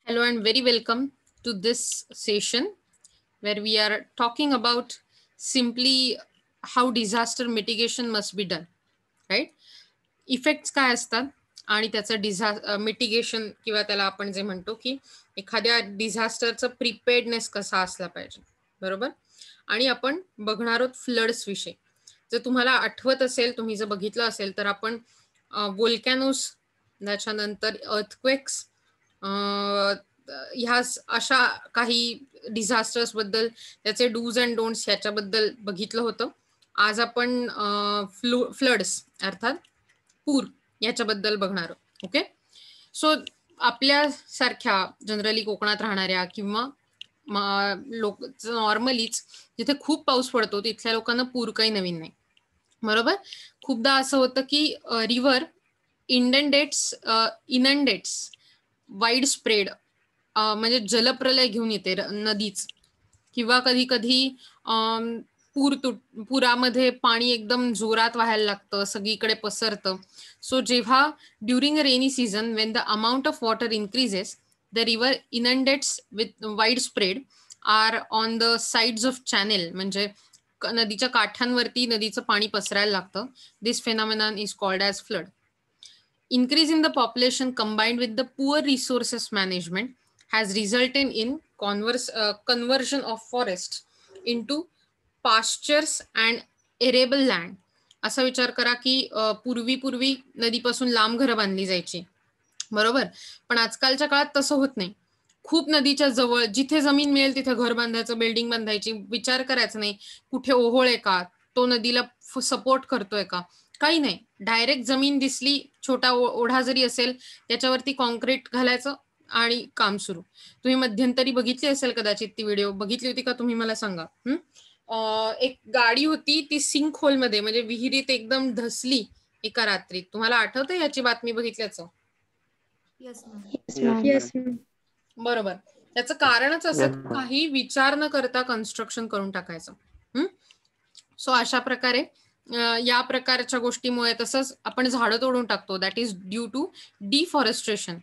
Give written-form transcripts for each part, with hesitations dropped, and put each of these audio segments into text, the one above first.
Hello and very welcome to this session where we are talking about simply how disaster mitigation must be done, right? Effects काय असतात आणि त्याचं mitigation किंवा त्याला आपण जे म्हणतो की एखाद्या डिझास्टरचं प्रिपेअर्डनेस कसा असला पाहिजे, बरोबर. आणि आपण बघणार आहोत फ्लड्स विषयी. जर तुम्हाला आठवत असेल, तुम्ही जर बघितलं असेल तर आपण वोल्कॅनोस, त्याच्यानंतर अर्थक्वेक्स, ह्या अशा काही डिझास्टर्स बद्दल, त्याचे डूज अँड डोंट्स ह्याच्याबद्दल बघितलं होतं. आज आपण फ्लड्स अर्थात पूर याच्याबद्दल बघणार. ओके. सो आपल्यासारख्या जनरली कोकणात राहणाऱ्या किंवा लोक नॉर्मलीच जिथे खूप पाऊस पडतो तिथल्या लोकांना पूर काही नवीन नाही, बरोबर. खूपदा असं होतं की रिव्हर इनंडेट्स वाईड स्प्रेड, म्हणजे जलप्रलय घेऊन येते नदीच, किंवा कधी कधी पुरामध्ये पाणी एकदम जोरात व्हायला लागतं, सगळीकडे पसरतं. सो जेव्हा during a rainy season when the amount of water increases, the river inundates with wide spread are on the sides of channel, म्हणजे नदीच्या काठांवरती नदीचं पाणी पसरायला लागतं. This phenomenon is called as flood. Increase in the population combined with the poor resources management has resulted in conversion of forests into pastures and arable land. असा विचार करा की पूर्वी नदीपासून लांब घरं बांधली जायची, बरोबर. पण आजकालच्या काळात तसं होत नाही. खूप नदीच्या जवळ जिथे जमीन मिळेल तिथे घर बांधायचं, बिल्डिंग बांधायची, विचार करायचा नाही कुठे ओहोळ आहे का, तो नदीला सपोर्ट करतोय का, काही नाही. डायरेक्ट जमीन दिसली, छोटा ओढा जरी असेल त्याच्यावरती कॉन्क्रीट घालायचं आणि काम सुरू. तुम्ही मध्यंतरी बघितली असेल कदाचित ती व्हिडिओ. बघितली होती का तुम्ही, मला सांगा. एक गाडी होती ती सिंक होल मध्ये, म्हणजे विहिरीत एकदम धसली एका रात्रीत. तुम्हाला आठवतं याची बातमी बघितल्याचं? बरोबर. त्याचं कारणच असं काही विचार न करता कन्स्ट्रक्शन करून टाकायचं. सो अशा प्रकारे या प्रकारच्या गोष्टीमुळे, तसंच आपण झाडं तोडून टाकतो, that is due to deforestation.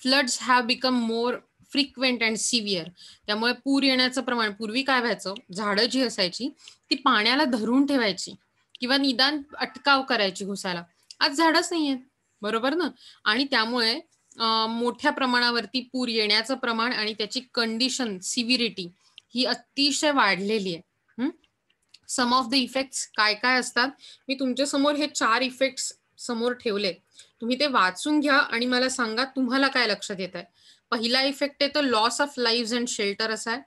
Floods have become more frequent and severe. त्यामुळे पूर येण्याचं प्रमाण, पूर्वी काय व्हायचं, झाडं जी असायची ती पाण्याला धरून ठेवायची किंवा निदान अटकाव करायची घुसायला. आज झाडच नाही आहेत, बरोबर ना. आणि त्यामुळे मोठ्या प्रमाणावरती पूर येण्याचं प्रमाण आणि त्याची कंडिशन, सिव्हिरिटी ही अतिशय वाढलेली आहे. सम ऑफ द इफेक्ट्स काय काय असतात, मी तुमच्या समोर हे 4 इफेक्ट्स समोर ठेवले. तुम्ही ते वाचून घ्या आणि मला सांगा तुम्हाला काय लक्षात येत आहे. पहिला इफेक्ट आहे तो loss of live and shelter असा आहे.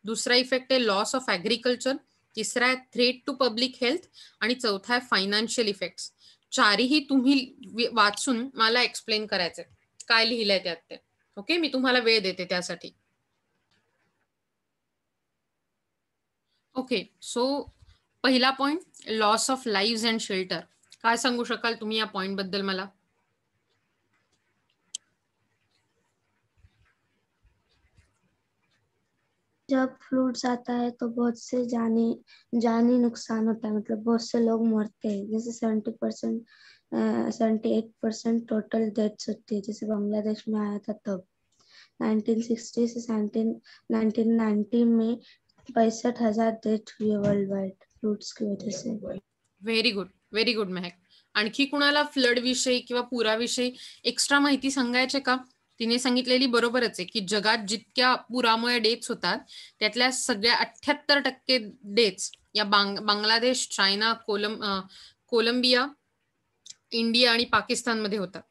दुसरा इफेक्ट आहे लॉस ऑफ ॲग्रिकल्चर. तिसरा आहे थ्रेट टू पब्लिक हेल्थ. आणि चौथा आहे फायनान्शियल इफेक्ट्स. चारही तुम्ही वाचून मला एक्सप्लेन करायचे काय लिहिलंय त्यात ते. ओके, मी तुम्हाला वेळ देते त्यासाठी. ओके. सो पहिला point, loss of live and shelter. काय सांगू शकाल तुम्ही या पॉइंट बद्दल मला? जब फ्लूड्स आता है तो बहुत से जानी नुकसान होता है, मतलब बहुत से लोग मरते हैं. जैसे 78% टोटल डेथ्स होती है. जैसे बांग्लादेश में आया था तब 1960 से 1990 में 65,000 डेथ हुए वर्ल्ड वाइड फ्लूड्स की वजह से. Very good, very good Mahak. आणखी कुणाला फ्लड विषयी किंवा पुराविषयी एक्स्ट्रा माहिती सांगायचे का? तिने सांगितलेली बरोबरच आहे की जगात जितक्या पुरामुळे डेथ्स होतात त्यातल्या सगळ्या 78% डेथ्स या बांगलादेश, चायना, कोलंबिया, इंडिया आणि पाकिस्तानमध्ये होतात.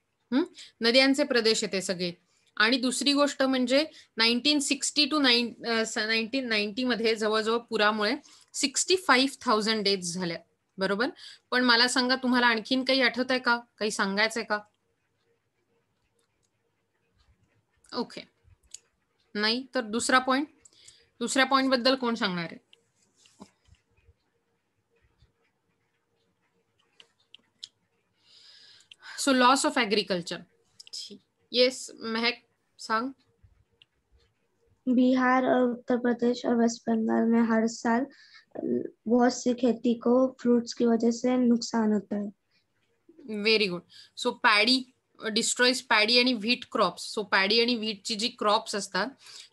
नद्यांचे प्रदेश आहेत ते सगळे. आणि दुसरी गोष्ट म्हणजे 1960 टू 1990 मध्ये जवळजवळ पुरामुळे 65,000 डेथ्स झाल्या, बरोबर. पण मला सांगा, तुम्हाला आणखीन काही आठवत आहे का, काही सांगायचंय का? ओके, नाही तर दुसऱ्या पॉइंट बद्दल कोण सांगणार आहे? So loss of agriculture. Yes Mahak, सांग. बिहार और उत्तर प्रदेश और वेस्ट बंगाल में हर साल बहुत सी खेती को फ्लूड्स की वजह से नुकसान होता है. Very good. So paddy destroys paddy आणि व्हीट क्रॉप्स. सो पॅडी आणि व्हीटची जी क्रॉप्स असतात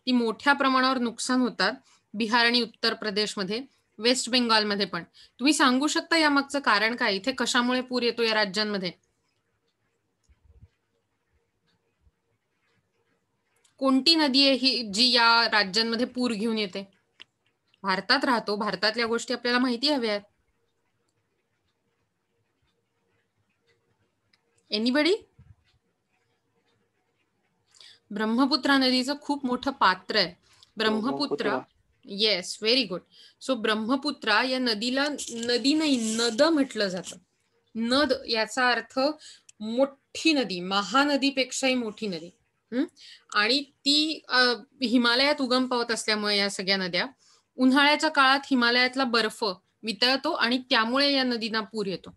ती मोठ्या प्रमाणावर नुकसान होतात बिहार आणि उत्तर प्रदेशमध्ये, वेस्ट बेंगॉलमध्ये पण. तुम्ही सांगू शकता यामागचं कारण काय, इथे कशामुळे पूर येतो या राज्यांमध्ये? कोणती नदी आहे ही जी या राज्यांमध्ये पूर घेऊन येते? भारतात राहतो, भारतातल्या गोष्टी आपल्याला माहिती हव्यात. एनीबडी? ब्रह्मपुत्रा नदीचं खूप मोठं पात्र आहे. Brahmaputra, yes, very good. So Brahmaputra या नदीला नदी नाही नद म्हटलं जातं. नद याचा अर्थ मोठी नदी, महानदीपेक्षाही मोठी नदी. आणि ती हिमालयात उगम पावत असल्यामुळे या सगळ्या नद्या उन्हाळ्याच्या काळात हिमालयातला बर्फ वितळतो आणि त्यामुळे या नदींना पूर येतो.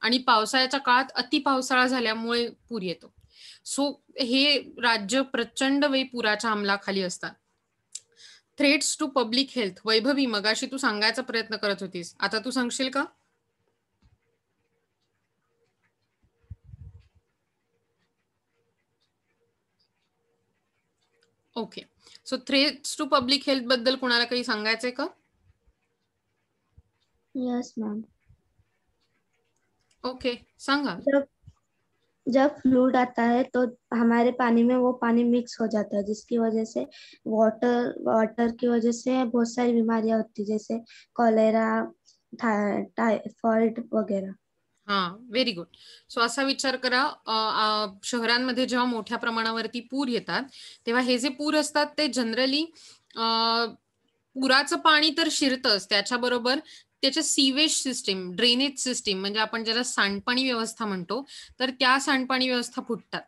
आणि पावसाळ्याच्या काळात अति पावसाळा झाल्यामुळे पूर येतो. सो हे राज्य प्रचंड वेळी पुराच्या अंमलाखाली असतात. Threats to public health. Vaibhavi, मगाशी तू सांगायचा प्रयत्न करत होतीस, आता तू सांगशील का? Okay. So threats to public health बद्दल कोणाला काही सांगायचंय का? Yes ma'am. ओके, सांगा. जब फ्लूड आता है तो हमारे पानी में वो पानी मिक्स हो जाता है, जिसकी वजह से वाटर की वजह से बहुत सारी बीमारियां होती है, जैसे कॉलेरा, टाइफॉइड वगैरह. हा, व्हेरी गुड. सो असा विचार करा, शहरांमध्ये जेव्हा मोठ्या प्रमाणावरती पूर येतात तेव्हा हे जे पूर असतात ते जनरली पुराचं पाणी तर शिरतंच, त्याच्याबरोबर त्याच्या सीवेज सिस्टीम, ड्रेनेज सिस्टीम म्हणजे आपण ज्याला सांडपाणी व्यवस्था म्हणतो, तर त्या सांडपाणी व्यवस्था फुटतात.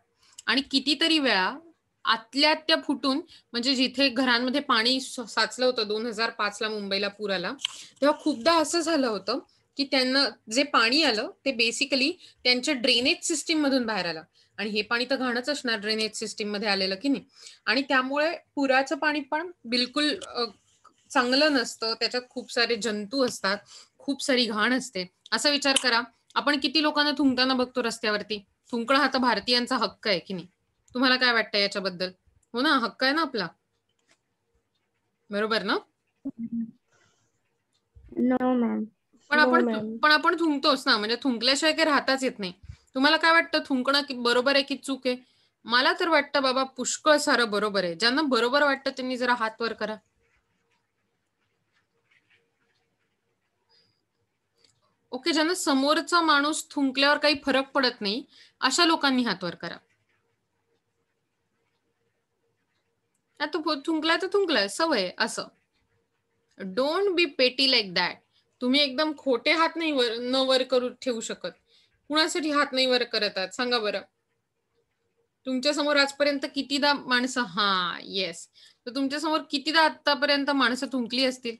आणि कितीतरी वेळा आतल्या त्या फुटून, म्हणजे जिथे घरांमध्ये पाणी साचलं होतं 2005ला मुंबईला पूर आला तेव्हा खूपदा असं झालं होतं की त्यांना जे पाणी आलं ते बेसिकली त्यांच्या ड्रेनेज सिस्टीम मधून बाहेर आलं. आणि हे पाणी तर घाणच असणार ड्रेनेज सिस्टीम मध्ये आलेलं की नाही. आणि त्यामुळे पुराचं पाणी पण बिलकुल चांगलं नसतं, त्याच्यात खूप सारे जंतू असतात, खूप सारी घाण असते. असा विचार करा, आपण किती लोकांना थुंकताना बघतो रस्त्यावरती. थुंकणं हा तर भारतीयांचा हक्क आहे की नाही? तुम्हाला काय वाटतं याच्याबद्दल? हो ना, हक्क आहे ना आपला, बरोबर ना? No ma'am. पण आपण थुंकतोच ना, म्हणजे थुंकल्याशिवाय काही राहताच येत नाही. तुम्हाला काय वाटतं, थुंकणं बरोबर आहे की चूक आहे? मला तर वाटतं बाबा पुष्कळ सारं बरोबर आहे. ज्यांना बरोबर वाटतं त्यांनी जरा हात वर करा. ओके, ज्यांना समोरचा माणूस थुंकल्यावर काही फरक पडत नाही अशा लोकांनी हात वर करा. तो थुंकलाय तर थुंकलाय, सवय असं. डोंट बी पेटी लाईक दॅट. तुम्ही एकदम खोटे हात नाही वर करू ठेवू शकत. कुणासाठी हात नाही वर करत आहात सांगा बरं? तुमच्या समोर आजपर्यंत कितीदा माणसं, हा येस, तर तुमच्या समोर कितीदा आतापर्यंत माणसं थुंकली असतील?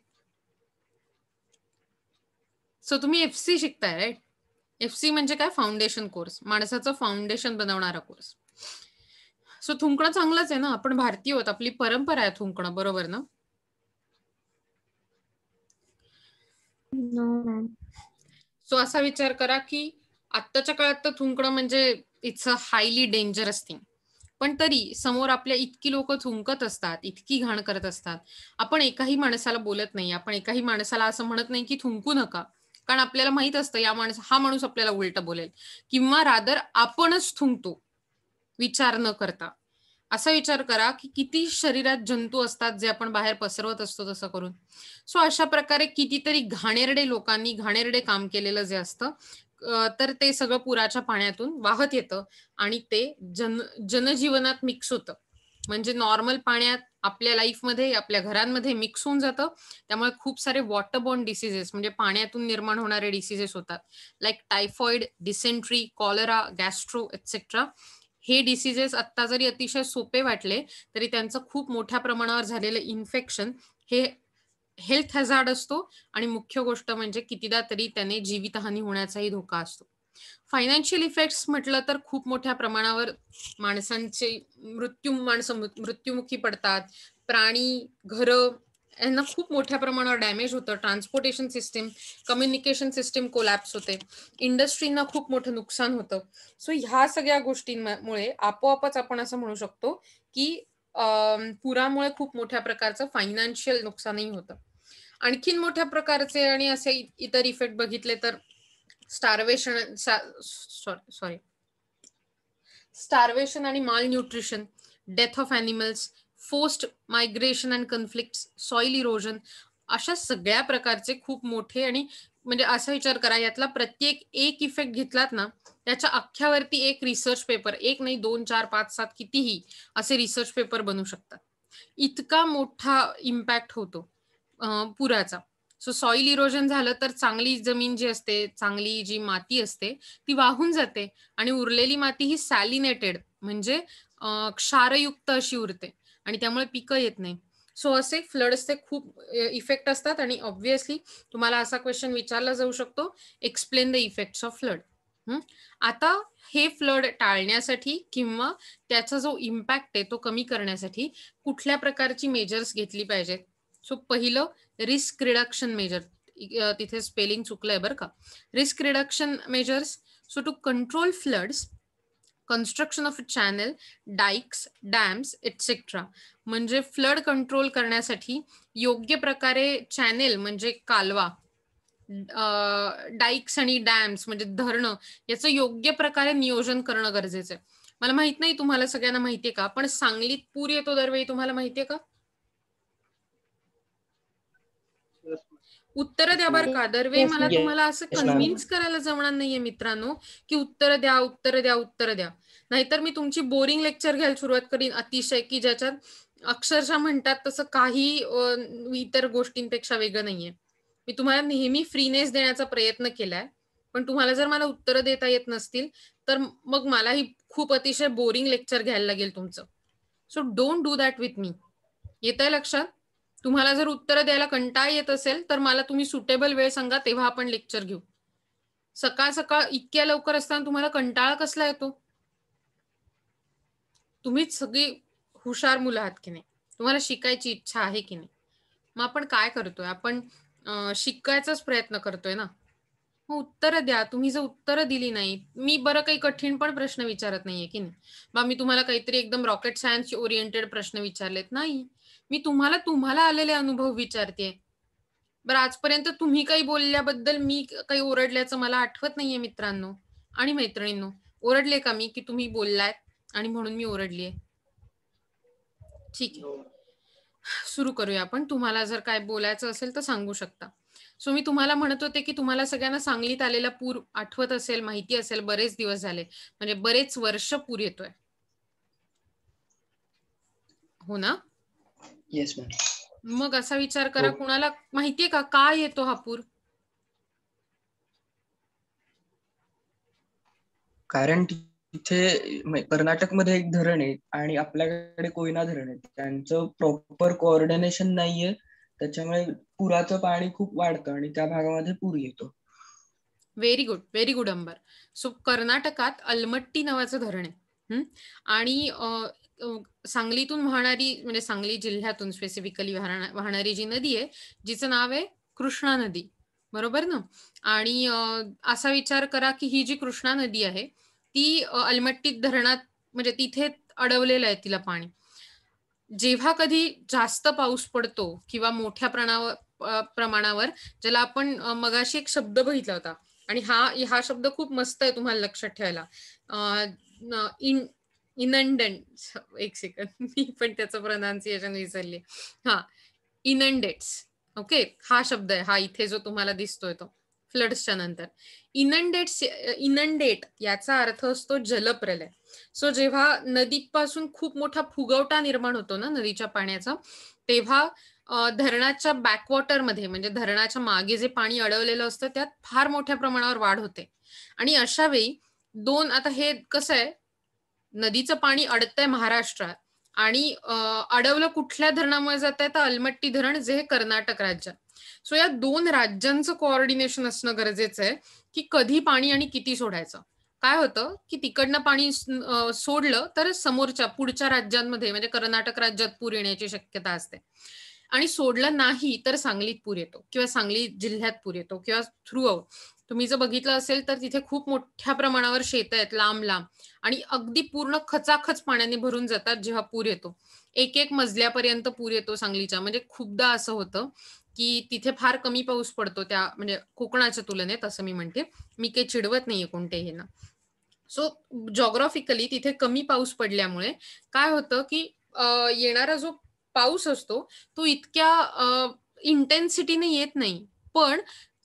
सो तुम्ही एफसी शिकताय, राईट? एफसी म्हणजे काय? फाउंडेशन कोर्स, माणसाचं फाउंडेशन बनवणारा कोर्स. सो थुंकणं चांगलंच आहे ना, आपण भारतीय आहोत, आपली परंपरा आहे थुंकणं, बरोबर ना? No ma'am. सो असा विचार करा की आत्ताच्या काळात तर थुंकणं म्हणजे it's a highly dangerous thing. पण तरी समोर आपल्या इतकी लोक थुंकत असतात, इतकी घाण करत असतात, आपण एकाही माणसाला बोलत नाही, आपण एकाही माणसाला असं म्हणत नाही की थुंकू नका. कारण आपल्याला माहित असतं हा माणूस आपल्याला उलट बोलेल, किंवा रादर आपणच थुंकतो विचार न करता. असा विचार करा की किती शरीरात जंतू असतात जे आपण बाहेर पसरवत असतो तसं करून. सो अशा प्रकारे कितीतरी घाणेरडे लोकांनी घाणेरडे काम केलेलं जे असतं, तर ते सगळं पुराच्या पाण्यातून वाहत येतं आणि ते जनजीवनात मिक्स होतं. म्हणजे नॉर्मल पाण्यात आपल्या लाईफमध्ये, आपल्या घरांमध्ये मिक्स होऊन जातं. त्यामुळे खूप सारे वॉटरबॉर्न डिसीजेस म्हणजे पाण्यातून निर्माण होणारे डिसीजेस होतात, like typhoid, dysentery, cholera, gastro etcetera. हे डिसीजेस आत्ता जरी अतिशय सोपे वाटले तरी त्यांचं खूप मोठ्या प्रमाणावर झालेलं इन्फेक्शन हे हेल्थ हॅझार्ड असतो. आणि मुख्य गोष्ट म्हणजे कितीदा तरी त्याने जीवितहानी होण्याचाही धोका असतो. फायनान्शियल इफेक्ट्स म्हटलं तर खूप मोठ्या प्रमाणावर माणसं मृत्युमुखी पडतात. प्राणी, घरं, यांना खूप मोठ्या प्रमाणावर डॅमेज होतं. Transportation system, communication system collapse होते, इंडस्ट्रीना खूप मोठं नुकसान होतं. सो ह्या सगळ्या गोष्टींमुळे आपोआपच आपण असं म्हणू शकतो की पुरामुळे खूप मोठ्या प्रकारचं फायनान्शियल नुकसानही होतं. आणखीन मोठ्या प्रकारचे आणि असे इतर इफेक्ट बघितले तर स्टार्वेशन आणि माल nutrition, death of animals, forced migration and conflicts, soil erosion, अशा सगळ्या प्रकारचे खूप मोठे आणि म्हणजे असा विचार करा यातला प्रत्येक एक इफेक्ट घेतलात ना त्याच्या अख्ख्यावरती एक रिसर्च पेपर, एक नाही 2, 4, 5, 7 कितीही असे रिसर्च पेपर बनू शकतात. इतका मोठा इम्पॅक्ट होतो पुराचा. सो सॉइल इरोजन झालं तर चांगली जमीन जी असते, चांगली जी माती असते ती वाहून जाते आणि उरलेली माती ही सॅलिनेटेड म्हणजे क्षारयुक्त अशी उरते आणि त्यामुळे पिकं येत नाही. सो असे फ्लड्सचे खूप इफेक्ट असतात आणि ऑब्व्हियसली तुम्हाला असा क्वेश्चन विचारला जाऊ शकतो, explain the effects of flood. आता हे फ्लड टाळण्यासाठी किंवा त्याचा जो इम्पॅक्ट आहे तो कमी करण्यासाठी कुठल्या प्रकारची मेजर्स घेतली पाहिजेत? सो पहिलं रिस्क रिडक्शन मेजर, तिथे स्पेलिंग चुकलंय बरं का. Risk reduction measures, so to control floods, construction of a channel, dykes, dams etcetera. म्हणजे फ्लड कंट्रोल करण्यासाठी योग्य प्रकारे चॅनेल म्हणजे कालवा, डाईक्स आणि डॅम्स म्हणजे धरणं याचं योग्य प्रकारे नियोजन करणं गरजेचं आहे. मला माहित नाही तुम्हाला सगळ्यांना माहितीये का, पण सांगलीत पूर येतो दरवेळी, तुम्हाला माहितीये का? उत्तर द्या बरं का. दरवेळी मला तुम्हाला असं कन्व्हिन्स करायला जमणार नाहीये मित्रांनो की उत्तर द्या, उत्तर द्या, उत्तर द्या. नाहीतर मी तुमची बोरिंग लेक्चर घ्यायला सुरुवात करीन अतिशय, की ज्याच्यात अक्षरशः म्हणतात तसं काही इतर गोष्टींपेक्षा वेगळं नाहीये. मी तुम्हाला नेहमी फ्रीनेस देण्याचा प्रयत्न केलाय, पण तुम्हाला जर मला उत्तर देता येत नसतील तर मग मलाही खूप अतिशय बोरिंग लेक्चर घ्यायला लागेल तुमचं. So don't do that with me. येतंय लक्षात? तुम्हाला जर उत्तर द्यायला कंटाळा येत असेल तर मला तुम्ही सुटेबल वेळ सांगा, तेव्हा आपण लेक्चर घेऊ. सकाळ सकाळ इतक्या लवकर असताना तुम्हाला कंटाळा कसला येतो? तुम्हीच सगळी हुशार मुलं आहात की नाही? तुम्हाला शिकायची इच्छा आहे की नाही? मग आपण काय करतोय? आपण शिकायचाच प्रयत्न करतोय ना. मग उत्तर द्या. तुम्ही जर उत्तर दिली नाही, मी बरं काही कठीण पण प्रश्न विचारत नाहीये की नाही. मग मी तुम्हाला काहीतरी एकदम रॉकेट सायन्स ओरिएंटेड प्रश्न विचारलेत नाही. मी तुम्हाला आलेले अनुभव विचारते. बरं, आजपर्यंत तुम्ही काही बोलल्याबद्दल मी काही ओरडल्याचं मला आठवत नाहीये मित्रांनो आणि मैत्रिणींनो. ओरडले का मी की तुम्ही बोललात आणि म्हणून मी ओरडलीये? ठीक आहे, सुरू करूया आपण. तुम्हाला जर काय बोलायचं असेल तर सांगू शकता. सो मी तुम्हाला म्हणत होते की तुम्हाला सगळ्यांना सांगलीत आलेला पूर आठवत असेल, माहिती असेल, बरेच दिवस झाले म्हणजे बरेच वर्ष पूर येतोय, हो ना? Yes ma'am. मग असा विचार करा, कुणाला माहितीये का येतो हा पूर? कारण तिथे कर्नाटकमध्ये एक धरण आहे आणि आपल्याकडे कोयना धरण आहे, त्यांचं प्रॉपर कोऑर्डिनेशन नाहीये, त्याच्यामुळे पुराचं पाणी खूप वाढतं आणि त्या भागामध्ये पूर येतो. Very good, very good Ambar. So कर्नाटकात अलमट्टी नावाचं धरण आहे आणि सांगलीतून वाहणारी म्हणजे सांगली जिल्ह्यातून स्पेसिफिकली वाहणारी जी नदी आहे जिचं नाव आहे कृष्णा नदी, बरोबर ना? आणि असा विचार करा की ही जी कृष्णा नदी आहे ती अलमट्टी धरणात म्हणजे तिथे अडवलेलं आहे तिला पाणी. जेव्हा कधी जास्त पाऊस पडतो किंवा मोठ्या प्रमाणावर, ज्याला आपण मगाशी एक शब्द बघितला होता आणि हा शब्द खूप मस्त आहे तुम्हाला लक्षात ठेवायला, इनंडंट. एक सेकंड, मी पण त्याचं प्रोनाउन्सिएशन विसरले. हा, इनंडेट्स. ओके, हा शब्द आहे हा इथे जो तुम्हाला दिसतोय तो फ्लड्सच्या नंतर. इनंडेट याचा अर्थ असतो जलप्रलय. सो जेव्हा नदीपासून खूप मोठा फुगवटा निर्माण होतो ना नदीच्या पाण्याचा, तेव्हा धरणाच्या बॅकवॉटरमध्ये म्हणजे धरणाच्या मागे जे पाणी अडवलेलं असतं त्यात फार मोठ्या प्रमाणावर वाढ होते. आणि अशा वेळी आता हे कसं आहे, नदीचं पाणी अडतंय महाराष्ट्रात आणि अडवलं कुठल्या धरणामुळे जात आहे तर अलमट्टी धरण, जे हे कर्नाटक राज्यात. सो या 2 राज्यांचं कोऑर्डिनेशन असणं गरजेचं आहे की कधी पाणी आणि किती सोडायचं. काय होतं की तिकडनं पाणी सोडलं तर पुढच्या राज्यांमध्ये म्हणजे कर्नाटक राज्यात पूर येण्याची शक्यता असते. आणि सोडलं नाही तर सांगलीत पूर येतो किंवा सांगली जिल्ह्यात पूर येतो किंवा थ्रू आउट. तुम्ही जर बघितलं असेल तर तिथे खूप मोठ्या प्रमाणावर शेत आहेत लांब लांब आणि अगदी पूर्ण खचाखच पाण्याने भरून जातात जेव्हा पूर येतो. एक एक मजल्यापर्यंत पूर येतो सांगलीच्या. म्हणजे खूपदा असं होतं की तिथे फार कमी पाऊस पडतो त्या म्हणजे कोकणाच्या तुलनेत, असं मी म्हणते. मी काही चिडवत नाहीये कोणत्याही ना. सो जॉग्राफिकली तिथे कमी पाऊस पडल्यामुळे काय होतं की येणारा जो पाऊस असतो तो इतक्या इंटेन्सिटीने येत नाही, पण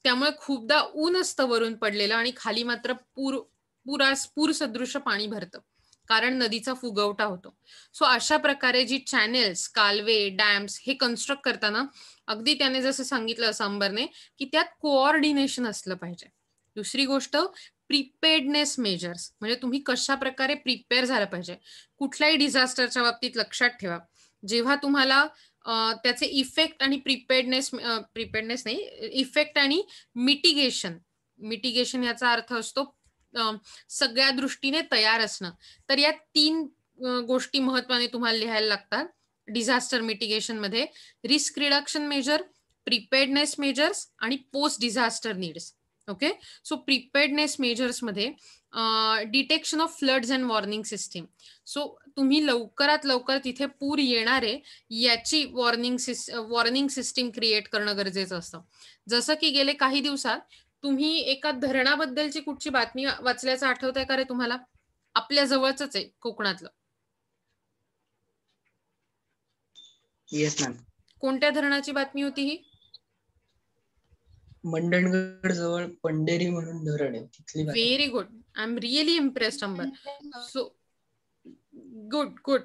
त्यामुळे खूपदा ऊन असतं वरून पडलेलं आणि खाली मात्र पूर सदृश पाणी भरतं, कारण नदीचा फुगवटा होतो. सो अशा प्रकारे जी चॅनेल्स, कालवे, डॅम्स हे कन्स्ट्रक्ट करताना अगदी त्याने जसं सांगितलं असं अंबरने की त्यात कोऑर्डिनेशन असलं पाहिजे. दुसरी गोष्ट प्रिपेअर्डनेस मेजर्स, म्हणजे तुम्ही कशा प्रकारे प्रिपेअर झालं पाहिजे. कुठल्याही डिझास्टरच्या बाबतीत लक्षात ठेवा, जेव्हा तुम्हाला त्याचे इफेक्ट आणि प्रिपेअर्डनेस नाही, इफेक्ट आणि मिटिगेशन याचा अर्थ असतो सगळ्या दृष्टीने तयार असणं. तर या 3 गोष्टी महत्वाने तुम्हाला लिहायला लागतात डिझास्टर मिटिगेशन मध्ये: risk reduction measure, preparedness measures आणि post disaster needs. Okay, so preparedness measures मध्ये detection of floods and warning system. So तुम्ही लवकरात लवकर तिथे पूर येणारे याची वॉर्निंग सिस्टीम क्रिएट करणं गरजेचं असतं. जसं की गेले काही दिवसात तुम्ही एका धरणाबद्दलची कुठची बातमी वाचल्याचं आठवतंय का रे तुम्हाला? आपल्या जवळच आहे कोकणातलं. Yes ma'am. कोणत्या धरणाची बातमी होती ही? मंडणगड जवळ पंढेरी म्हणून धरण आहे, तिथली बातमी. Very good, I am really impressed Ambar. So good.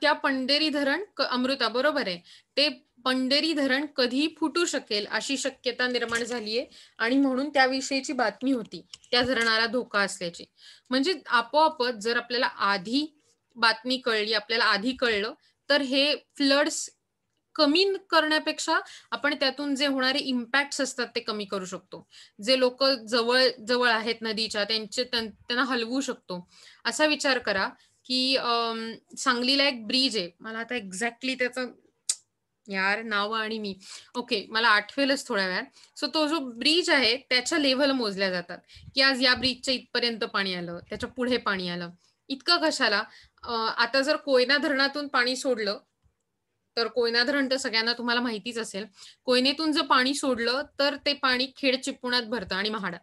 त्या पंढेरी धरण अमृता बरोबर आहे, ते पंढेरी धरण कधी फुटू शकेल अशी शक्यता निर्माण झालीये आणि म्हणून त्याविषयीची बातमी होती त्या धरणाला धोका असल्याची. म्हणजे आपोआपच जर आपल्याला आधी बातमी कळली, आपल्याला आधी कळलं, तर हे फ्लड्स कमी करण्यापेक्षा आपण त्यातून जे होणारे इम्पॅक्ट असतात ते कमी करू शकतो. जे लोक जवळ जवळ आहेत नदीच्या त्यांना हलवू शकतो. असा विचार करा की सांगलीला एक ब्रिज आहे, मला आता एक्झॅक्टली त्याचं यार नाव आणि मी मला आठवेलच थोड्या वेळात. सो तो जो ब्रिज आहे त्याच्या लेव्हल मोजल्या जातात की आज या ब्रिजच्या इथपर्यंत पाणी आलं, त्याच्या पुढे पाणी आलं. इतकं कशाला? आता जर कोयना धरणातून पाणी सोडलं तर कोयना धरण तर सगळ्यांना तुम्हाला माहितीच असेल. कोयनेतून जर पाणी सोडलं तर ते पाणी खेड चिपळुणात भरतं आणि महाडात.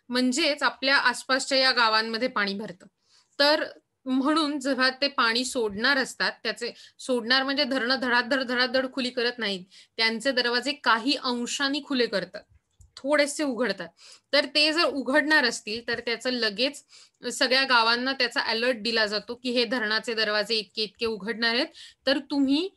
म्हणजेच आपल्या आसपासच्या या गावांमध्ये पाणी भरतं. तर म्हणून जेव्हा ते पाणी सोडणार असतात, त्याचे सोडणार म्हणजे धरणं धडाधड खुली करत नाहीत, त्यांचे दरवाजे काही अंशाने खुले करतात, थोडेसे उघडतात. तर ते जर उघडणार असतील तर त्याचं लगेच सगळ्या गावांना त्याचा अलर्ट दिला जातो की हे धरणाचे दरवाजे इतके इतके उघडणार आहेत, तर तुम्ही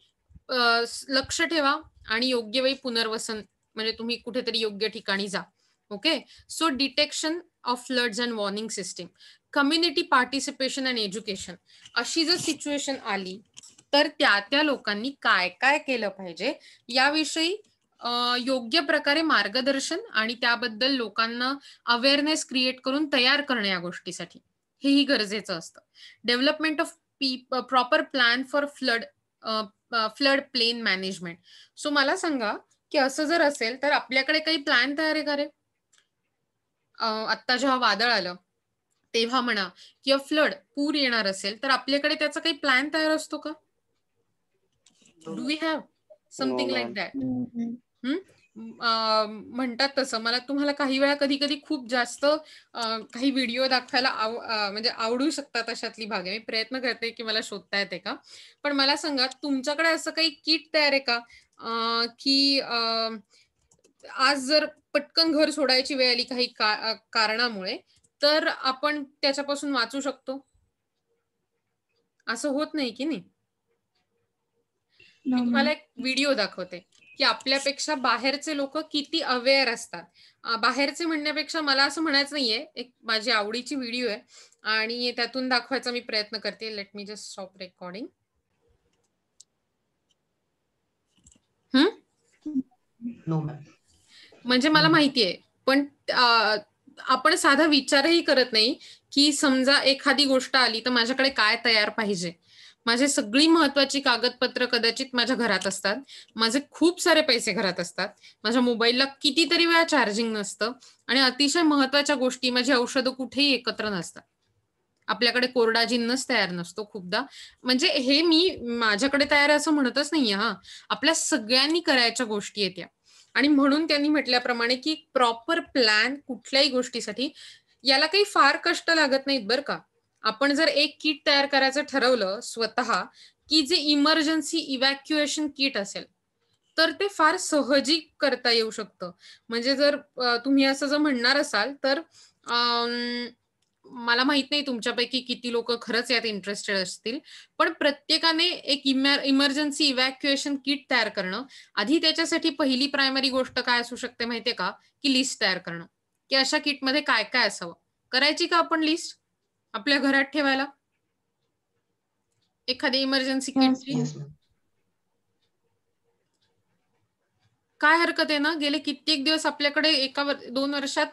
लक्ष ठेवा आणि योग्य वेळी पुनर्वसन, म्हणजे तुम्ही कुठेतरी योग्य ठिकाणी जा. Okay, so detection of floods and warning system, community participation and education. अशी जर सिच्युएशन आली तर त्या लोकांनी काय काय केलं पाहिजे याविषयी योग्य प्रकारे मार्गदर्शन आणि त्याबद्दल लोकांना अवेअरनेस क्रिएट करून तयार करणं या गोष्टीसाठी हेही गरजेचं असतं. Development of proper plan for flood plain management. So मला सांगा की असं जर असेल तर आपल्याकडे काही प्लॅन तयार आहे का रे? आत्ता जेव्हा वादळ आलं तेव्हा म्हणा किंवा फ्लड पूर येणार असेल तर आपल्याकडे त्याचा काही प्लॅन तयार असतो का? Do we have something like that? म्हणतात तसं. मला तुम्हाला काही वेळा कधी कधी खूप जास्त काही व्हिडिओ दाखवायला म्हणजे आवडू शकतात अशातली भाग आहे. मी प्रयत्न करते की मला शोधता येते का. पण मला सांगा तुमच्याकडे असं काही किट तयार आहे का की आज जर पटकन घर सोडायची वेळ आली काही कारणामुळे तर आपण त्याच्यापासून वाचू शकतो? असं होत नाही की नाही? मी तुम्हाला एक व्हिडिओ दाखवते की आपल्यापेक्षा बाहेरचे लोक किती अवेअर असतात. बाहेरचे म्हणण्यापेक्षा मला असं म्हणायचं नाहीये, एक माझी आवडीची व्हिडिओ आहे आणि त्यातून दाखवायचा मी प्रयत्न करते. Let me just stop recording. म्हणजे मला माहितीये पण आपण साधा विचारही करत नाही की समजा एखादी गोष्ट आली तर माझ्याकडे काय तयार पाहिजे. माझी सगळी महत्वाची कागदपत्र कदाचित माझ्या घरात असतात, माझे खूप सारे पैसे घरात असतात, माझ्या मोबाईलला कितीतरी वेळा चार्जिंग नसतं आणि अतिशय महत्वाच्या गोष्टी, माझी औषधं कुठेही एकत्र नसतात. आपल्याकडे कोरडा जिन्नस तयार नसतो खूपदा. म्हणजे हे मी माझ्याकडे तयार असं म्हणतच नाहीये. हा, आपल्या सगळ्यांनी करायच्या गोष्टी आहेत या. आणि म्हणून त्यांनी म्हटल्याप्रमाणे की प्रॉपर प्लॅन कुठल्याही गोष्टीसाठी, याला काही फार कष्ट लागत नाहीत बरं का. आपण जर एक किट तयार करायचं ठरवलं स्वतः, की जे इमर्जन्सी इव्हॅक्युएशन किट असेल, तर ते फार सहजी करता येऊ शकतं. म्हणजे जर तुम्ही असं जर म्हणणार असाल तर मला माहित नाही तुमच्यापैकी किती लोक खरंच यात इंटरेस्टेड असतील, पण प्रत्येकाने एक इमर्जन्सी इव्हॅक्युएशन किट तयार करणं. आधी त्याच्यासाठी पहिली प्रायमरी गोष्ट काय असू शकते माहितीये का, की लिस्ट तयार करणं, की अशा किटमध्ये काय काय असावं. करायची का आपण लिस्ट आपल्या घरात ठेवायला एखादी इमर्जन्सी किटची? काय हरकत आहे ना. गेले कित्येक दिवस आपल्याकडे 2 वर्षात,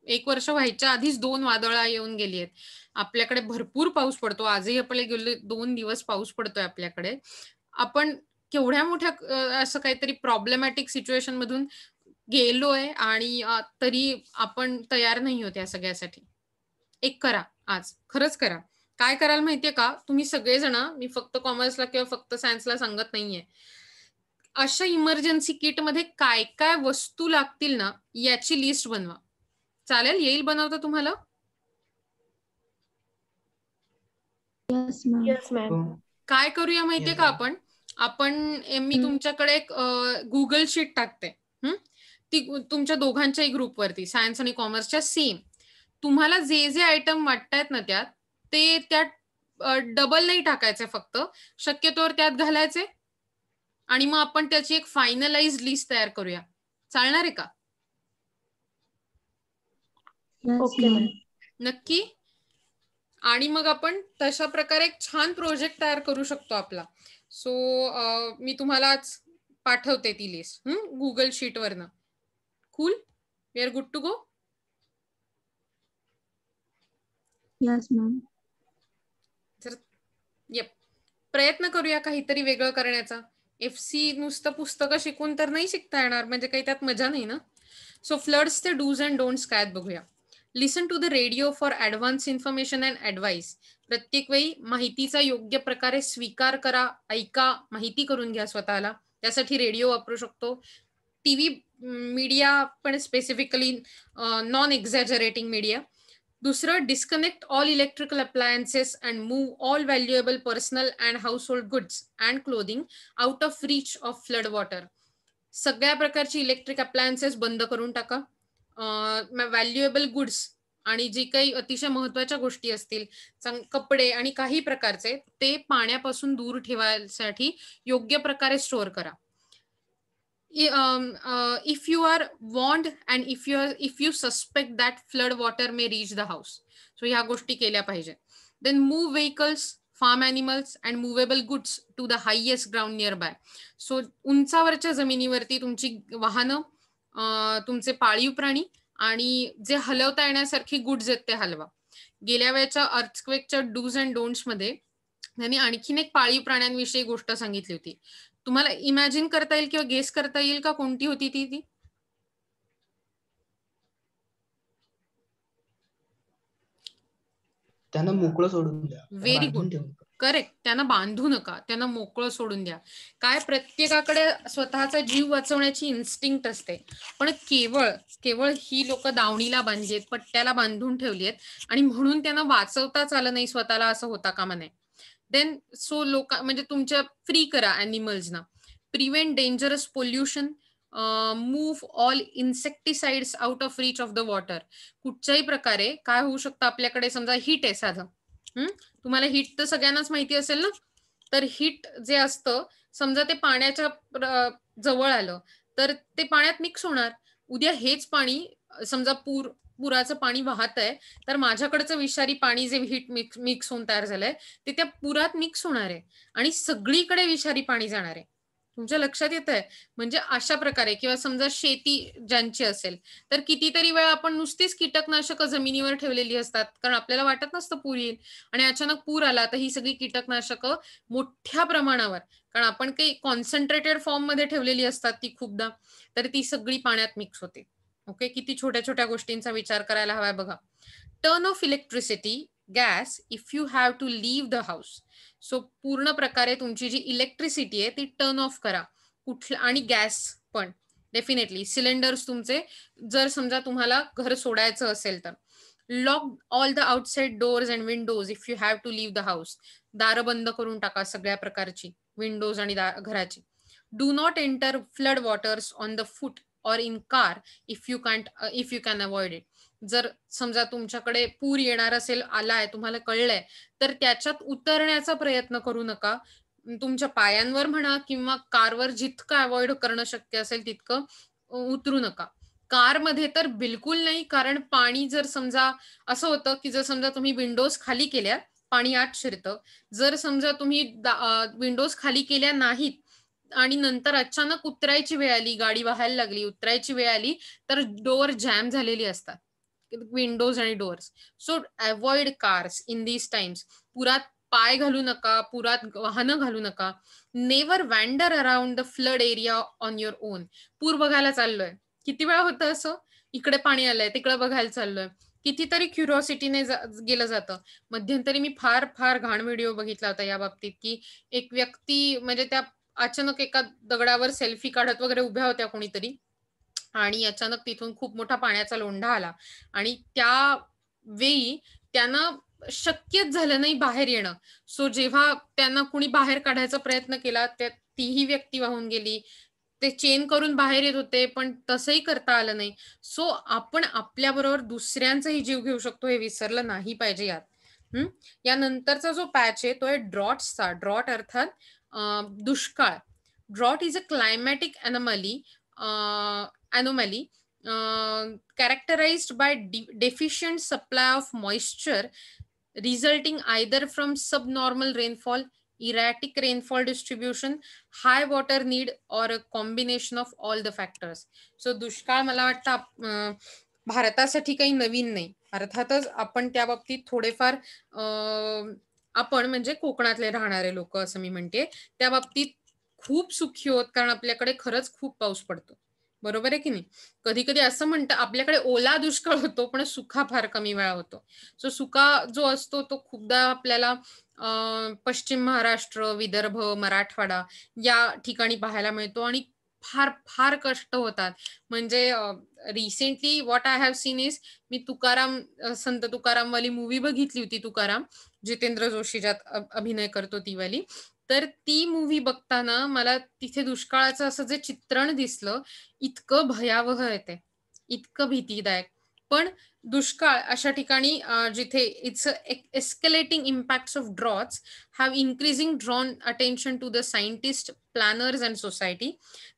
1 वर्ष व्हायच्या आधीच 2 वादळा येऊन गेली आहेत. आपल्याकडे भरपूर पाऊस पडतो. आजही आपले गेले 2 दिवस पाऊस पडतोय आपल्याकडे. आपण केवढ्या मोठ्या असं काहीतरी प्रॉब्लेमॅटिक सिच्युएशन मधून गेलोय आणि तरी आपण तयार नाही होत या सगळ्यासाठी. एक करा आज, खरंच करा. काय कराल माहितीये का, तुम्ही सगळेजण, मी फक्त कॉमर्सला किंवा फक्त सायन्सला सांगत नाहीये, अशा इमर्जन्सी किट मध्ये काय काय वस्तू लागतील ना याची लिस्ट बनवा. चालेल? येईल बनवता तुम्हाला? Yes ma'am. काय करूया माहितीये का, आपण मी तुमच्याकडे एक गुगल शीट टाकते. ती तुमच्या दोघांच्याही ग्रुपवरती, सायन्स आणि कॉमर्सच्या सेम. तुम्हाला जे जे आयटम वाटतायत ना त्यात डबल नाही टाकायचे, फक्त शक्यतोवर त्यात घालायचे आणि मग आपण त्याची एक फायनलाइज लिस्ट तयार करूया. चालणार आहे का? Okay ma'am. नक्की. आणि मग आपण तशा प्रकारे एक छान प्रोजेक्ट तयार करू शकतो आपला. सो मी तुम्हाला आज पाठवते ती लिस्ट गुगल शीट वरनं. Cool? We are good to go? Yes ma'am. Yep. प्रयत्न करूया काहीतरी वेगळं करण्याचा. FC नुसतं पुस्तकं शिकून तर नाही शिकता येणार, म्हणजे काही त्यात मजा नाही ना. सो फ्लड्सचे डूज अँड डोंट्स काय बघूया. Listen to the radio for advance information and advice. प्रत्येक वेळी माहितीचा योग्य प्रकारे स्वीकार करा, ऐका, माहिती करून घ्या स्वतःला. त्यासाठी रेडिओ वापरू शकतो. TV मीडिया पण, स्पेसिफिकली नॉन एक्झॅजरेटिंग मीडिया. दुसरं, disconnect all electrical appliances and move all valuable personal and household goods and clothing out of reach of flood water. सगळ्या प्रकारची इलेक्ट्रिक अप्लायन्सेस बंद करून टाका. व्हॅल्युएबल गुड्स आणि जी काही अतिशय महत्वाच्या गोष्टी असतील, कपडे आणि काही प्रकारचे, ते पाण्यापासून दूर ठेवायसाठी योग्य प्रकारे स्टोअर करा. If you are warned and if you suspect that flood water may reach the house, so ह्या गोष्टी केल्या पाहिजे. Then move vehicles, farm animals and movable goods to the highest ground nearby. So उंचावरच्या जमिनीवरती तुमची वाहनं, तुमचे पाळीव प्राणी आणि जे हलवता येण्यासारखी गुड्स आहेत ते हलवा. गेल्या वेळेच्या अर्थक्वेकच्या डूज अँड डोंट्स मध्ये त्यांनी आणखीन एक पाळीव प्राण्यांविषयी गोष्ट सांगितली होती. तुम्हाला इमॅजिन करता येईल किंवा गेस करता येईल का कोणती होती ती? त्यांना मोकळं सोडून द्या. Very good, correct. त्यांना बांधू नका, त्यांना मोकळं सोडून द्या. काय, प्रत्येकाकडे स्वतःचा जीव वाचवण्याची इन्स्टिंक्ट असते, पण केवळ ही लोक दावणीला बांधलीत, पट्ट्याला बांधून ठेवलीत आणि म्हणून त्यांना वाचवताच आलं नाही स्वतःला, असं होता कामा नये. देन सो म्हणजे तुमच्या फ्री करा ॲनिमल्सना. Prevent dangerous pollution, move all insecticides out of reach of the water. कुठच्याही प्रकारे काय होऊ शकतं, आपल्याकडे समजा हीट आहे साधं, तुम्हाला हीट तर सगळ्यांनाच माहिती असेल ना. तर हीट जे असतं, समजा ते पाण्याच्या जवळ आलं तर ते पाण्यात मिक्स होणार. उद्या हेच पाणी समजा पुराचं पाणी वाहत आहे, तर माझ्याकडचं विषारी पाणी जे हीट मिक्स होऊन तयार झालंय ते त्या पुरात मिक्स होणार आहे आणि सगळीकडे विषारी पाणी जाणार आहे. तुमच्या लक्षात येत आहे? म्हणजे अशा प्रकारे, किंवा समजा शेती ज्यांची असेल तर कितीतरी वेळा आपण नुसतीच कीटकनाशकं जमिनीवर ठेवलेली असतात, कारण आपल्याला वाटत नसतं पूर येईल, आणि अचानक पूर आला तर ही सगळी कीटकनाशकं मोठ्या प्रमाणावर, कारण आपण काही कॉन्सन्ट्रेटेड फॉर्म मध्ये ठेवलेली असतात ती खूपदा, तर ती सगळी पाण्यात मिक्स होते. ओके, किती छोट्या छोट्या गोष्टींचा विचार करायला हवाय बघा. Turn off electricity gas if you have to leave the house. So पूर्ण प्रकारे तुमची जी इलेक्ट्रिसिटी आहे ती टर्न ऑफ करा. कुठला, आणि गॅस पण डेफिनेटली, सिलेंडर्स तुमचे जर समजा तुम्हाला घर सोडायचं असेल तर. Lock all the outside doors and windows if you have to leave the house. दारं बंद करून टाका सगळ्या प्रकारची, विंडोज आणि घराची. Do not enter flood waters on the foot or in car if you can avoid it. जर समजा तुमच्याकडे पूर येणार असेल, आलाय, तुम्हाला कळलंय, तर त्याच्यात उतरण्याचा प्रयत्न करू नका. तुमच्या पायांवर म्हणा किंवा कारवर जितकं अवॉइड करणं शक्य असेल तितकं उतरू नका. कारमध्ये तर बिलकुल नाही, कारण पाणी जर समजा असं होतं की जर समजा तुम्ही विंडोज खाली केल्या, पाणी आत शिरतं. जर समजा तुम्ही विंडोज खाली केल्या नाहीत आणि नंतर अचानक उतरायची वेळ आली, गाडी वाहायला लागली, उतरायची वेळ आली, तर डोअर जॅम झालेली असतात, विंडोज आणि doors. So avoid cars in these times. पुरात पाय घालू नका, पुरात वाहनं घालू नका. Never wander around the flood area on your own. पूर बघायला चाललोय, किती वेळा होतं असं, इकडे पाणी आलंय तिकडे बघायला चाललोय, कितीतरी क्युरिओसिटीने गेलं जातं. मध्यंतरी मी फार फार घाण व्हिडिओ बघितला होता या बाबतीत, की एक व्यक्ती म्हणजे त्या अचानक एका दगडावर सेल्फी काढत वगैरे उभ्या होत्या कोणीतरी, आणि अचानक तिथून खूप मोठा पाण्याचा लोंढा आला, आणि त्या वेळी त्यांना शक्यच झालं नाही बाहेर येणं. सो जेव्हा त्यांना कुणी बाहेर काढायचा प्रयत्न केला, तीही व्यक्ती वाहून गेली. ते चेन करून बाहेर येत होते, पण तसंही करता आलं नाही. सो आपण आपल्याबरोबर दुसऱ्यांचाही जीव घेऊ शकतो, हे विसरलं नाही पाहिजे यात. यानंतरचा जो पॅच आहे तो आहे ड्रॉट्सचा. ड्रॉट अर्थात दुष्काळ. Drought is a climatic anomaly characterized by deficient supply of moisture resulting either from subnormal rainfall, erratic rainfall distribution, high water need, or a combination of all the factors. So दुष्काळ मला वाटतं भारतासाठी काही नवीन नाही. अर्थातच आपण त्या बाबतीत थोडेफार आपण म्हणजे कोकणातले राहणारे लोक असं मी म्हणते, त्या बाबतीत खूप सुखी होत, कारण आपल्याकडे खरंच खूप पाऊस पडतो. बरोबर आहे की नाही? कधी कधी असं म्हणतं आपल्याकडे ओला दुष्काळ होतो, पण सुका फार कमी वेळा होतो. सो सुका जो असतो तो खूपदा आपल्याला पश्चिम महाराष्ट्र, विदर्भ, मराठवाडा या ठिकाणी पाहायला मिळतो, आणि फार फार कष्ट होतात. म्हणजे recently what I have seen is, मी संत तुकाराम वाली मूवी बघितली होती, तुकाराम, जितेंद्र जोशी ज्यात अभिनय करतो ती वाली. तर ती मूवी बघताना मला तिथे दुष्काळाचं असं जे चित्रण दिसलं, इतकं भयावह येते, इतकं भीतीदायक. पण दुष्काळ अशा ठिकाणी जिथे it's escalating impacts of droughts have increasing drawn attention to the scientists, planners, and society.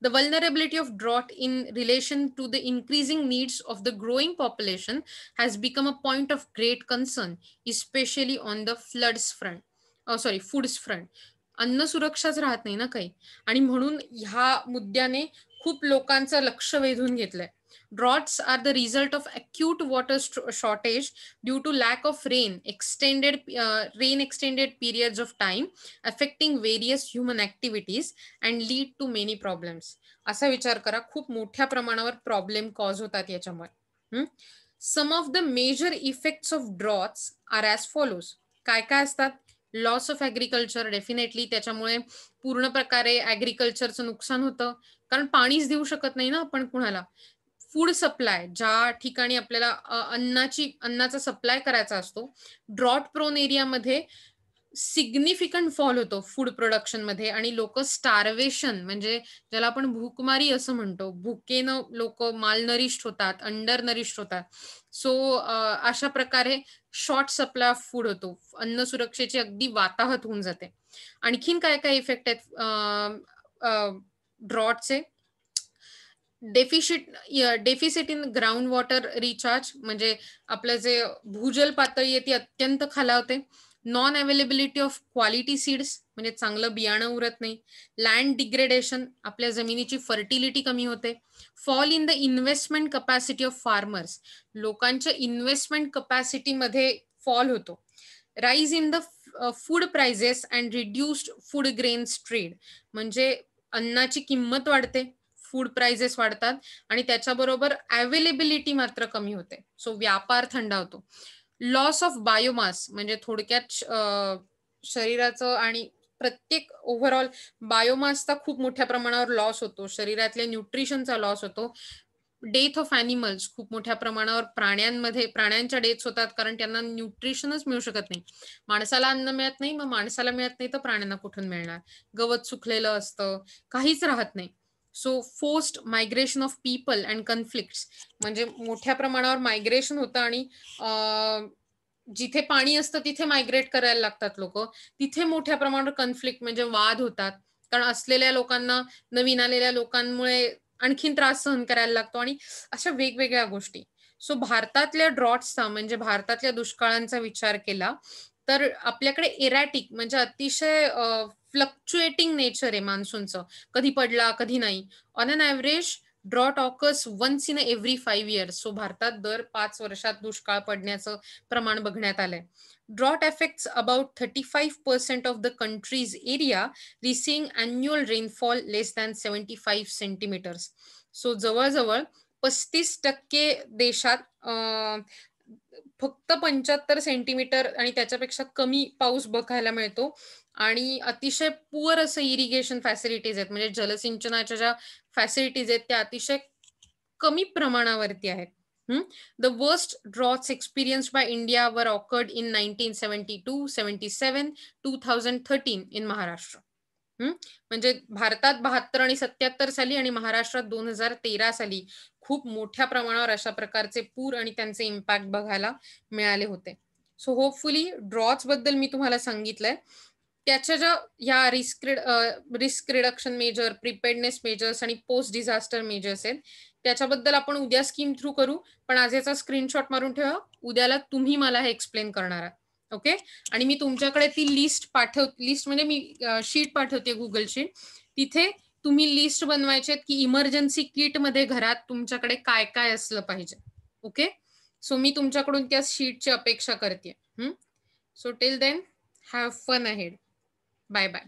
The vulnerability of drought in relation to the increasing needs of the growing population has become a point of great concern, especially on the foods front. अन्न सुरक्षाच राहत नाही ना काही, आणि म्हणून ह्या मुद्द्याने खूप लोकांचं लक्ष वेधून घेतलंय. Droughts are the result of acute water shortage due to lack of extended periods of time, affecting various human activities and lead to many problems. असा विचार करा, खूप मोठ्या प्रमाणावर प्रॉब्लेम कॉज होतात याच्यामुळे. Some of the major effects of droughts are as follows. काय काय असतात? लॉस ऑफ ऍग्रिकल्चर, डेफिनेटली त्याच्यामुळे पूर्ण प्रकारे ऍग्रिकल्चरचं नुकसान होतं, कारण पाणीच देऊ शकत नाही ना आपण कुणाला. फूड सप्लाय, ज्या ठिकाणी आपल्याला अन्नाचा सप्लाय करायचा असतो, ड्रॉट प्रोन एरियामध्ये सिग्निफिकंट फॉल होतो फूड प्रोडक्शन मध्ये, आणि लोक स्टार्वेशन, म्हणजे ज्याला आपण भूकमारी असं म्हणतो, भुकेनं लोक मालनरिष्ट होतात, अंडर नरिष्ट होतात. सो अशा प्रकारे शॉर्ट सप्लाय ऑफ फूड होतो, अन्न सुरक्षेची अगदी वाताहत होऊन जाते. आणखीन काय काय इफेक्ट आहेत ड्रॉटचे? Deficit in ground water recharge, म्हणजे आपलं जे भूजल पातळी आहे ती अत्यंत खालावते. Non availability of quality seeds, म्हणजे चांगलं बियाणं उरत नाही. लँड डिग्रेडेशन, आपल्या जमिनीची फर्टिलिटी कमी होते. Fall in the investment capacity of farmers, लोकांच्या इन्व्हेस्टमेंट कपॅसिटीमध्ये फॉल होतो. Rise in the food prices and reduced food grains trade, म्हणजे अन्नाची किंमत वाढते, फूड प्राइजेस वाढतात आणि त्याच्याबरोबर अवेलेबिलिटी मात्र कमी होते. सो व्यापार थंडावतो. लॉस ऑफ बायोमास, म्हणजे थोडक्यात शरीराचं आणि प्रत्येक ओव्हरऑल बायोमासचा खूप मोठ्या प्रमाणावर लॉस होतो, शरीरातल्या न्यूट्रिशनचा लॉस होतो. डेथ ऑफ ॲनिमल्स, खूप मोठ्या प्रमाणावर प्राण्यांच्या डेथ्स होतात, कारण त्यांना न्यूट्रिशनच मिळू शकत नाही. माणसाला अन्न मिळत नाही, मग माणसाला मिळत नाही तर प्राण्यांना कुठून मिळणार. गवत सुकलेलं असतं, काहीच राहत नाही. So forced migration of people and conflicts, म्हणजे मोठ्या प्रमाणावर मायग्रेशन होतं आणि जिथे पाणी असतं तिथे मायग्रेट करायला लागतात लोक, तिथे मोठ्या प्रमाणावर कन्फ्लिक्ट म्हणजे वाद होतात, कारण असलेल्या लोकांना नवीन आलेल्या लोकांमुळे आणखीन त्रास सहन करायला लागतो आणि अशा वेगवेगळ्या गोष्टी. सो भारतातल्या ड्रॉट्सचा म्हणजे भारतातल्या दुष्काळांचा विचार केला तर आपल्याकडे एरॅटिक म्हणजे अतिशय फ्लक्च्युएटिंग नेचर आहे मान्सूनचं, कधी पडला कधी नाही. On an average drought occurs once in every 5 years. So भारतात दर 5 वर्षात दुष्काळ पडण्याचं प्रमाण बघण्यात आलंय. Drought affects about 35% of the country's area receiving annual rainfall less than 75 centimetres. So जवळजवळ 35% देशात फक्त 75 सेंटीमीटर आणि त्याच्यापेक्षा कमी पाऊस बघायला मिळतो आणि अतिशय पुअर असं इरिगेशन फॅसिलिटीज आहेत, म्हणजे जलसिंचनाच्या ज्या फॅसिलिटीज आहेत त्या अतिशय कमी प्रमाणावरती आहेत. The worst droughts experience by India वर ऑकर्ड इन 1972, 77, 2013 इन महाराष्ट्र. म्हणजे भारतात 72 आणि 77 साली आणि महाराष्ट्रात 2013 साली खूप मोठ्या प्रमाणावर अशा प्रकारचे पूर आणि त्यांचे इम्पॅक्ट बघायला मिळाले होते. सो होपफुली ड्रॉट्स बद्दल मी तुम्हाला सांगितलंय. त्याच्या ज्या ह्या risk reduction measure, preparedness measures आणि पोस्ट डिझास्टर मेजर्स आहेत त्याच्याबद्दल आपण उद्या स्कीम थ्रू करू, पण आज याचा स्क्रीनशॉट मारून ठेवा, उद्याला तुम्ही मला हे एक्सप्लेन करणार आहात. ओके. आणि मी तुमच्याकडे ती लिस्ट म्हणजे मी शीट पाठवते गुगल शीट, तिथे तुम्ही लिस्ट बनवायचे की इमर्जन्सी किट मध्ये घरात तुमच्याकडे काय काय असलं पाहिजे. ओके. सो मी तुमच्याकडून त्या शीटची अपेक्षा करते. So till then have fun ahead. Bye bye.